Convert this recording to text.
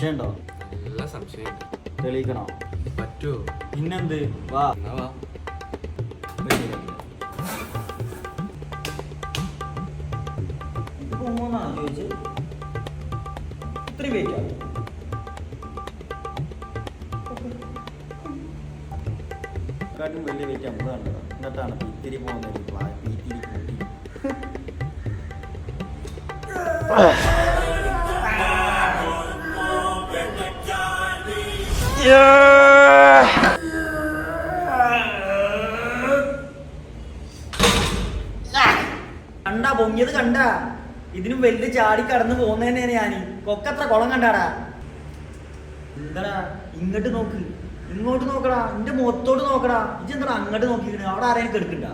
സംശയമുണ്ടോ? നല്ല സംശയം. തെളിയിക്കണോ? പറ്റുമോ? പിന്നെന്ത്? വാ വാ. ചോദിച്ചത് ഇത്രയും വെയിറ്റാ? കാട്ടും വലിയ വെയിറ്റ് നമുക്ക് കണ്ടത്. എന്നിട്ടാണ് പീത്തിരി പോകുന്നത്. പീത്തിരി കൂട്ടി കണ്ടാ പൊങ്ങിയത് കണ്ടാ? ഇതിനും വലിയ ചാടി കടന്നു പോകുന്നതന്നെയാണ് ഞാൻ. കൊക്കത്ര കുളം കണ്ടാടാ. എന്താടാ ഇങ്ങോട്ട് നോക്ക്, ഇങ്ങോട്ട് നോക്കടാ, എന്റെ മുഖത്തോട്ട് നോക്കടാ. ഇജെന്താ അങ്ങോട്ട് നോക്കിക്കണേ? അവിടെ ആരെയും കെടുക്കണ്ട.